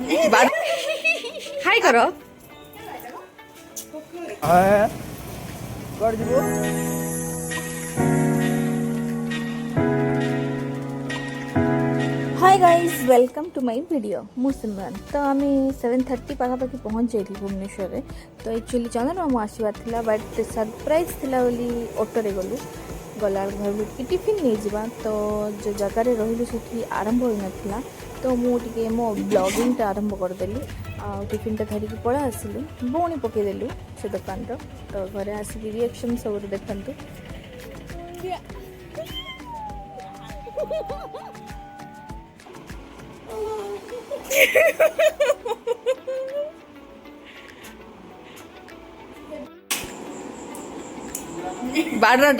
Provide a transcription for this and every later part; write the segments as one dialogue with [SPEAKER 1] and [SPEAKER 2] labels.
[SPEAKER 1] हाय करो hi guys welcome to my video मु सिमरन तो आम 7:30 पाखापाखि पहुँच जाइली भुवनेश्वर में तो एक्चुअली चंदन मामू आसबार था बट सरप्राइज थिला बोली ऑटो रे गलु गला घर कि टिफिन नहीं जावा तो जो जगार रही से आरंभ हो नाला तो मुझे मो ब्लॉगिंग आरंभ करदेली आ टिफिन धरिकी पड़ा आसली बुणी पकईदेलु से दुकान तो घरे आसिक रिएक्शन सब देखते बारटा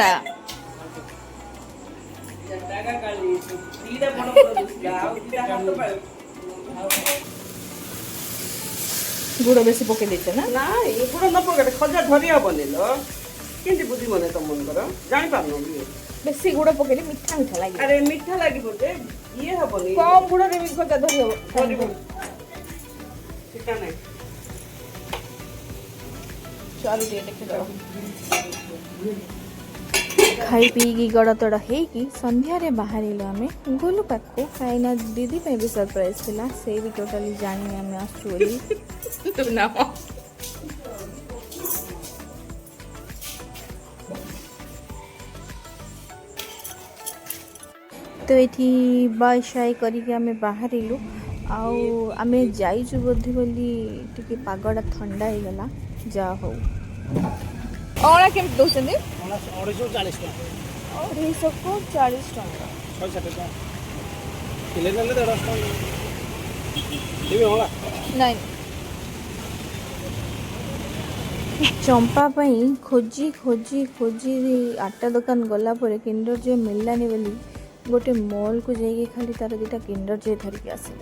[SPEAKER 1] गुड़ बेसी पकई देते ना
[SPEAKER 2] ना ये गुड़ न पकड़े खजा धरी हेनी लो कि बुद्धि मन तुम मनकर जापार
[SPEAKER 1] बेसी गुड़ पकईले मीठा मीठा लगे
[SPEAKER 2] अरे मीठा लगे बोलते ये हेनी
[SPEAKER 1] कम गुड़ रे भी खजा धरी हम
[SPEAKER 2] ठीक है
[SPEAKER 1] चलो देखे खाई पी गड़ तड़ होगी संध्यारे बाहर आम गोलू पाख कहीं दीदी पे भी सरप्राइज थिला से भी टोटाली जानी आम आसुली ना तो ये बाय शाय करके आम बाहर आम जाइचु बोधे बोली टी पागटा ठंडा हो गला जा हो अड़ा के दौरान
[SPEAKER 3] 240
[SPEAKER 1] को 40 नहीं चंपा पाई खोजी खोजी खोजी आटा दुकान गला किंडर जॉय मिललानी बोली गोटे मॉल को जाइए खाली तार दीटा किंडर जॉय धरिकी आसिल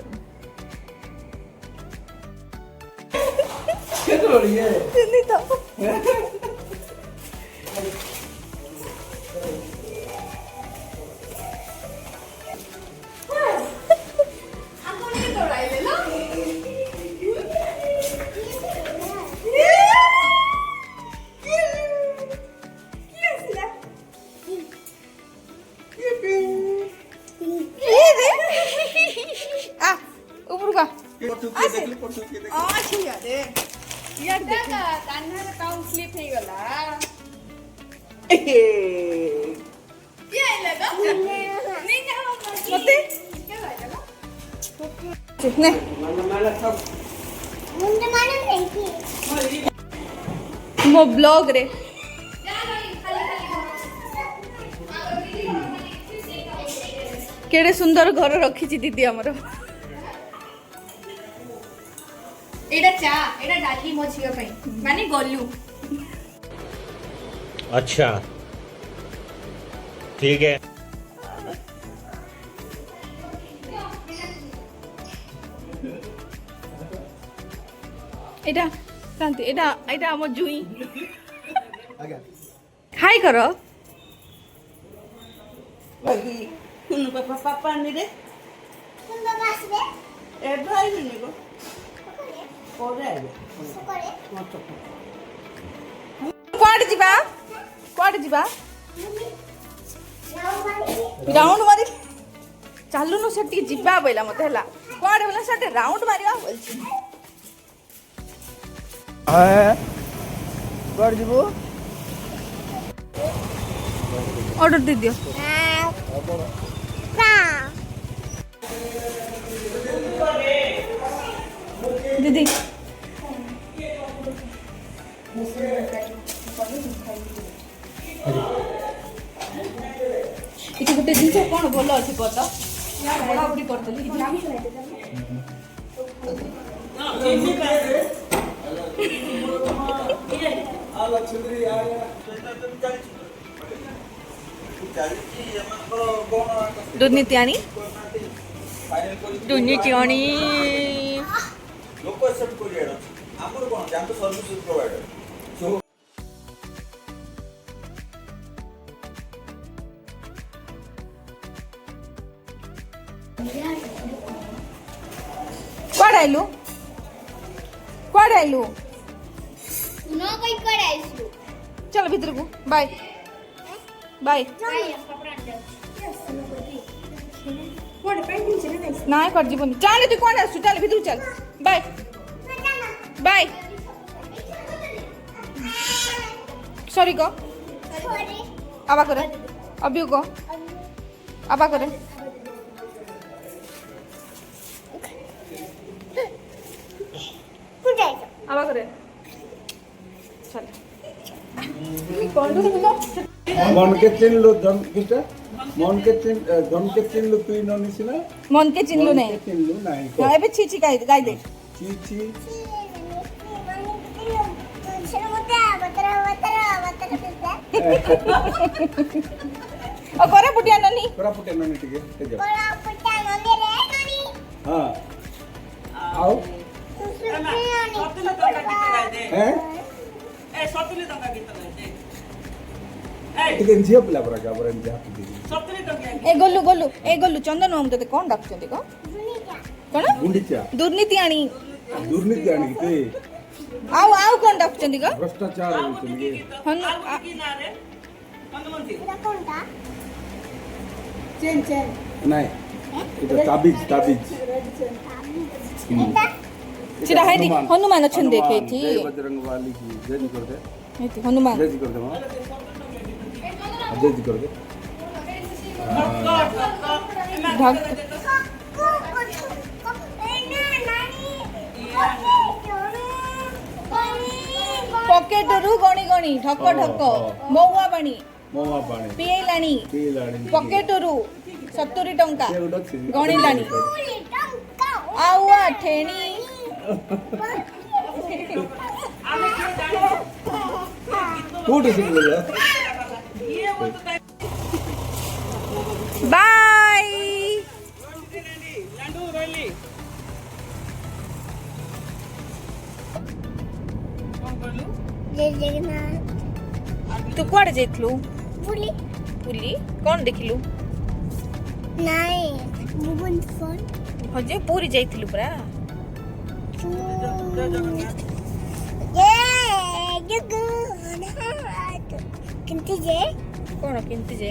[SPEAKER 1] मो ब्लॉग रे केड़े सुंदर घर रखी दीदी हमर एडा चा एडा डाली मो झियो पई माने गोलू
[SPEAKER 3] अच्छा ठीक है
[SPEAKER 1] एडा शांति एडा एडा हम जुई हाय करो
[SPEAKER 2] लगी कुन पापा पापा नि रे कुन पापा आसबे ए भाई नि को कोरे
[SPEAKER 1] कुआड जीवा राउंड मारी चालू न सेठी जीवा बोला मते हला कुआड बोला सेठी राउंड मारिया बोलछि
[SPEAKER 4] जीवो
[SPEAKER 1] ऑर्डर दे दियो दीदी इति गोटे जिनस कौन भल अच्छे कत पढ़ापढ़ी करते दुर्नीतियानी दुर्नीतियानी
[SPEAKER 5] लोक एक्सेप्ट करिया हमर कोन जानतो सर्विस प्रोवाइडर
[SPEAKER 1] कौन आइलु କୁଆଡ଼େ ଆଇଲୁ
[SPEAKER 3] नो कोई कोड आइसु
[SPEAKER 1] ଚାଲ ଭିତରକୁ ବାଏ ବାଏ ନାଇଁ କୁଆଡ଼େ ଯିବନି ଚାଲେ ତୁ କୁଆଡ଼େ ଆସୁଛୁ ଚାଲେ ଭିତରକୁ ଚାଲ ବାଏ ବାଏ ସରି କହ ଆବା କରେ ଅବିଉ କହ ଆବା କରେ আবার করে চল
[SPEAKER 4] মনকে চিনলো জন কিটা জনকে চিনলো তুই ননিস না
[SPEAKER 1] মনকে চিনলু নাই
[SPEAKER 4] মনকে চিনলো নাই
[SPEAKER 1] এবে ছি ছি গাই দে
[SPEAKER 4] চি চি
[SPEAKER 1] ও করে বুটিয়া নানি
[SPEAKER 4] কোরাপুটে ননি টিকে তে যাও হ্যাঁ আও
[SPEAKER 2] ସତୁଲି ଟଙ୍କା ଗୀତ ଗାଇ ଦେ
[SPEAKER 4] হ্যাঁ
[SPEAKER 2] ଏ ସତୁଲି ଟଙ୍କା ଗୀତ ଗାଇ ଦେ
[SPEAKER 4] ଟିକେ ଝିଅ ପିଲା ପରା ଗାବର ଏମିତି ହାତ ଦେଇ
[SPEAKER 2] ସତୁଲି ଟଙ୍କା
[SPEAKER 1] ଏ ଗୋଲୁ ଚନ୍ଦନ ମାମୁ ତତେ କଣ ଡାକୁଛନ୍ତି କଣ କଣ
[SPEAKER 4] ଗୁଣ୍ଡିଚା
[SPEAKER 1] ଦୁର୍ନୀତି ଆଣି
[SPEAKER 4] ଦୁର୍ନୀତି ଆଣିକି ତେ
[SPEAKER 1] ଆଉ କଣ ଡାକୁଛନ୍ତି କଣ
[SPEAKER 4] ଭ୍ରଷ୍ଟାଚାର ହଉଛନ୍ତି
[SPEAKER 1] ହନୁ
[SPEAKER 2] କି ନାଁ ରେ ହନୁମନ୍ତୀ
[SPEAKER 4] ନାଇଁ এটা তাবিজ
[SPEAKER 1] সেটা হাইনি হনুমান অছেন দেখে এটি
[SPEAKER 4] জয় বজরঙ্গ বালি কি জয় জি করে দে
[SPEAKER 1] এটি হনুমান
[SPEAKER 4] জয় জি করে দে মা জয় জি করে দে
[SPEAKER 1] ঢক ପକେଟରୁ ଗଣି ଗଣି ଢକ ଢକ ମହୁଆ ବାଣୀ
[SPEAKER 4] ମୋମା ପାଣି
[SPEAKER 1] ପିଏଲାଣି
[SPEAKER 4] ପିଲାଣି
[SPEAKER 1] ପକେଟରୁ 70 ଟଙ୍କା
[SPEAKER 4] ସେ ଗୋଟେ ଅଛି
[SPEAKER 1] ଗଣିଲାଣି ଆଉ ଆଠେଣି
[SPEAKER 4] କୋଉଠି ଶିଖିଲ
[SPEAKER 1] ବାଇ
[SPEAKER 2] ଲାଣ୍ଡୁ ରହିଲି କଣ କହିଲୁ
[SPEAKER 1] ତୁ କୁଆଡେ ଯାଇଥିଲୁ
[SPEAKER 3] बुली
[SPEAKER 1] ବୁଲି କଣ ଦେଖିଲୁ
[SPEAKER 3] नहीं बुबन फोन
[SPEAKER 1] ହଜେ ପୁରୀ ଯାଇଥିଲୁ ପରା
[SPEAKER 3] ये जुगु किंतु जे
[SPEAKER 1] କଣ କେମିତି ଯେ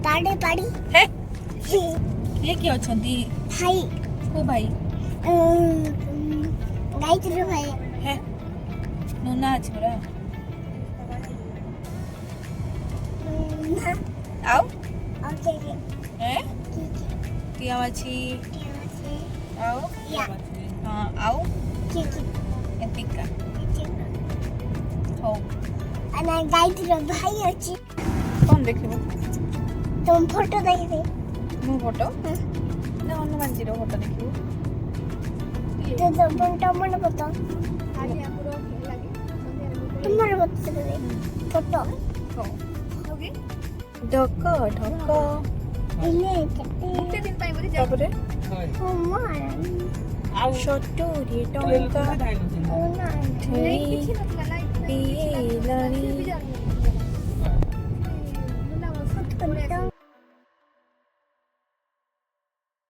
[SPEAKER 3] पाड़ी पाड़ी
[SPEAKER 1] ହେ କିଏ କିଏ ଅଛନ୍ତି
[SPEAKER 3] भाई
[SPEAKER 1] କୋ ଭାଇ
[SPEAKER 3] गायत्री भाई
[SPEAKER 1] ହେ ନନା ଅଛି ପରା ଆଉ
[SPEAKER 3] ओके
[SPEAKER 1] ହେ ଟିଆ ଅଛି ଆଉ
[SPEAKER 3] या
[SPEAKER 1] ହଁ ଆଉ
[SPEAKER 3] की
[SPEAKER 1] ଏତିକା ହଉ
[SPEAKER 3] अना गायत्री भाई अछि
[SPEAKER 1] କଣ ଦେଖିବୁ
[SPEAKER 3] तुम फोटो देखबे
[SPEAKER 1] ମୋ ଫଟୋ ନା ହନୁମାନଜୀର ଫଟୋ ଦେଖିବୁ
[SPEAKER 3] तो फोटो मन बता तुम्हारे बता फोटो
[SPEAKER 1] ହଉ ଢକ ଢକ
[SPEAKER 3] इने केते दिन पाई बोली
[SPEAKER 1] ତାପରେ
[SPEAKER 3] मार
[SPEAKER 1] ସତୁରି ଟଙ୍କା
[SPEAKER 3] ओना
[SPEAKER 1] ଛେଳି ପିଏଲାଣି